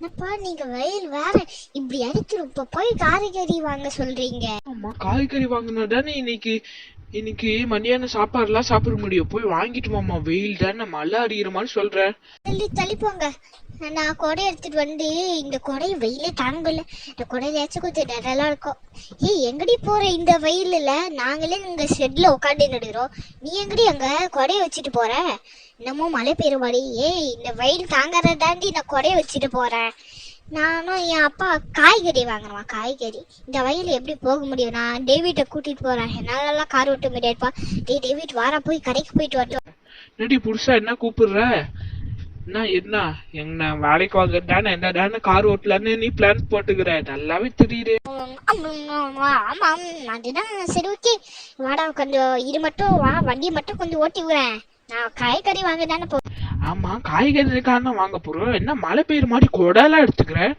என்னப்பா நீங்க வயல் வேற இப்படி அடிக்கிறோம், இப்ப போய் காய்கறி வாங்க சொல்றீங்க? ஆமா, காய்கறி வாங்கினா தானே இன்னைக்கு இன்னைக்கு மதியானம் சாப்பாடுலாம் சாப்பிட முடியும். போய் வாங்கிட்டு மாமா, வெயில் தானே, மழை அடிக்கிற மாதிரி சொல்றேன். தள்ளி தள்ளி போங்க. நான் கொடை எடுத்துட்டு வந்து, இந்த கொடை வெயிலே தாங்கல. இந்த கொடையிலாச்சும் கொஞ்சம் நிழலா இருக்கும். ஏய் எங்கடி போற இந்த வெயில்ல? நாங்களே இங்க ஷெட்ல உட்காந்து நடுறோம், நீ எங்கடி அங்க கொடையை வச்சுட்டு போற? இன்னமும் மழை பெய்யுமாடி? ஏய் இந்த வெயில் தாங்கறதாண்டி நான் கொடையை வச்சுட்டு போறேன். நானும் என் அப்பா காய்கறி வாங்கணுமா? காய்கறி இந்த வயல் எப்படி போக முடியும்? நான் டேவிட்டை கூட்டிட்டு போறேன், என்னாலலாம் கார் ஓட்ட முடியாதுப்பா. டேவிட் வாரா, போய் கடைக்கு போயிட்டு வரட்டும். என்னடி புதுசா என்ன கூப்பிடுற? என்ன வேலைக்கு வாங்கட்டானே என்ன தானே கார் ஓட்டலான்னு நீ பிளான் போட்டுக்கிற, நல்லாவே தெரியுது. ஆமா அதுதான். சரி ஓகே, வாடா கொஞ்சம் இது மட்டும் வா, வண்டி மட்டும் கொஞ்சம் ஓட்டி விடுறேன். நான் காய்கறி வாங்க தானே போ. ஆமா, காய்கறிக்கான வாங்க போறோம். என்ன மழை பெய்யுற மாதிரி கொடையெல்லாம் எடுத்துக்கிறேன்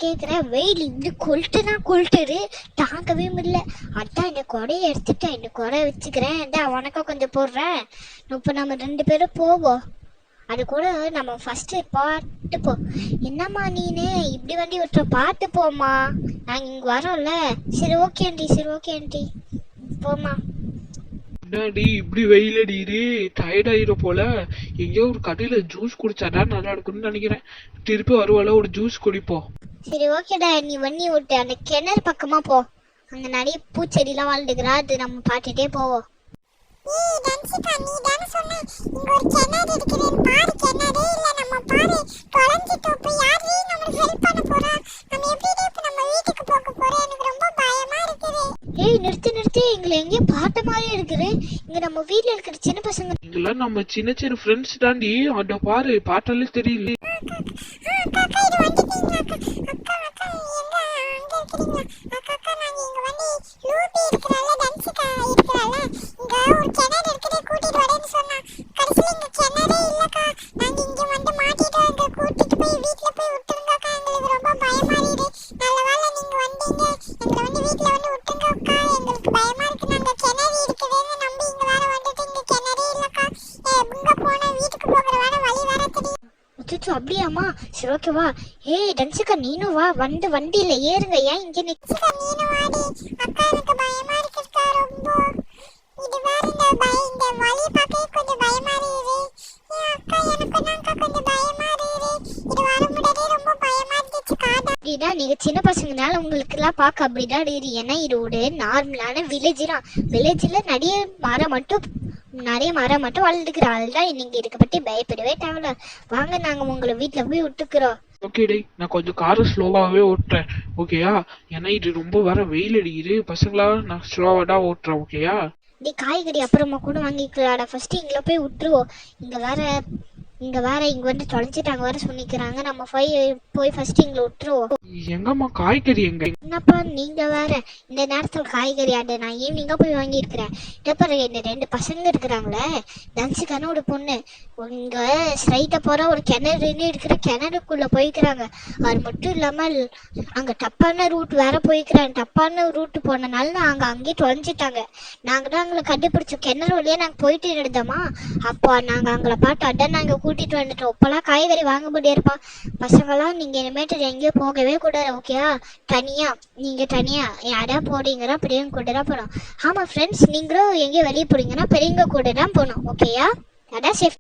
கேக்குறேன். வெயில் இப்படி கொளுட்டுது, தாங்கவே முடியல. அதான் இந்த கொடையை எடுத்துட்டேன், இந்த கொடை வச்சுக்கிறேன். அதான் உனக்கும் கொஞ்சம் போடுறேன். இப்ப நம்ம 2 பேரும் போவோம். அது கூட நம்ம ஃபர்ஸ்ட் பாட்டு போ. என்னம்மா நீனு இப்படி வண்டி விட்டுற? பாட்டு போமா, நாங்க இங்க வரோம்ல. சரி ஓகே ஆண்டி போமா. என்னடி இப்படி வெயில் அடிக்குது, டயர்ட் ஆயிரும் போல. எங்கேயோ ஒரு கடையில ஜூஸ் குடிச்சாதான் நல்லா இருக்கும்னு நினைக்கிறேன். திருப்பி வருவால ஒரு ஜூஸ் குடிப்போம். சரி ஓகேடா, நீ வண்டி விட்டு அந்த கிணறு பக்கமா போ. அங்க நிறைய பூச்செடி எல்லாம் வாழ்ந்துக்கிறா, அது நம்ம பாட்டுட்டே போவோம். ஏய் நிறுத்து, எங்களை எங்கேயும் பாட்ட மாதிரி இருக்குது. இங்க நம்ம வீட்டுல இருக்கிற சின்ன பசங்க. இதெல்லாம் நம்ம சின்ன சின்ன ஃப்ரெண்ட்ஸ் தாண்டி. அட பாரு, பாட்டாலே தெரியல. அப்படியாமா? சரி ஓகேவா. ஏய் டன்சிகா நீனும் வா, வந்து வண்டியில ஏறுங்க. ஏன் இங்க நிக்க? நீங்க சின்ன பசங்கனால உங்களுக்கு எல்லாம் பார்க்க அப்படிதான் இருக்கு. ஏன்னா இது ஒரு நார்மலான வில்லேஜ் தான். வில்லேஜ்ல நிறைய மரம் மட்டும் வளர்ந்துக்கிறோம். அதுதான் நீங்க இருக்க பத்தி பயப்படவே தேவையில்ல. வாங்க, நாங்க உங்களை வீட்டுல போய் விட்டுக்கிறோம். ஓகே டே, நான் கொஞ்சம் காரை ஸ்லோவாவே ஓட்டுறேன், ஓகேயா? ஏன்னா இது ரொம்ப வர வெயில் அடிக்குது. பசங்களா நான் ஸ்லோவா தான் ஓட்டுறேன், ஓகேயா? நீ காய்கறி அப்புறமா கூட வாங்கிக்கலாடா, ஃபர்ஸ்ட் இங்க போய் விட்டுருவோம். இங்க வேற இங்க வந்து தொலைச்சிட்டாங்க வேற சொன்னிக்கிறாங்க. நம்ம போய் ஃபர்ஸ்ட் இங்க விட்டுருவோம். எங்கம்மா காய்கறி எங்க? என்னப்பா நீங்க வேற இந்த நேரத்துல காய்கறி ஆடு? நான் ஈவினிங்கா போய் வாங்கியிருக்கிறேன். பாரு, இந்த 2 பசங்க இருக்கிறாங்களே, தன்சிகான ஒரு பொண்ணு, இங்க ஸ்ட்ரைட்டா போற ஒரு கிணறுன்னு இருக்கிற கிணறுக்குள்ள போய்க்கிறாங்க. அது மட்டும் இல்லாம அங்க தப்பான ரூட் வேற போய்க்கிறாங்க. தப்பான ரூட் போனனால நாங்க அங்கேயே தொலைஞ்சிட்டாங்க. நாங்க தான் அங்களை கண்டுபிடிச்சோம். கிணறு வழியா நாங்க போயிட்டு இருந்தோமா, அப்போ நாங்க அங்களை பார்த்து அதான் நாங்க கூட்டிட்டு வந்துட்டோம். இப்பெல்லாம் காய்கறி வாங்க முடியாதுப்பா. பசங்களாம் நீங்க இனிமேட்டு எங்கேயும் போகவே கூடாது, ஓகேயா? நீங்க தனியா யாரா போறீங்கன்னா பெரியவங்க கூட தான் போகணும். ஆமா ஃப்ரெண்ட்ஸ், நீங்களும் எங்கேயும் வெளியே போறீங்கன்னா பெரியவங்க கூட தான் போகணும், ஓகேயா? அதான் சேஃப்.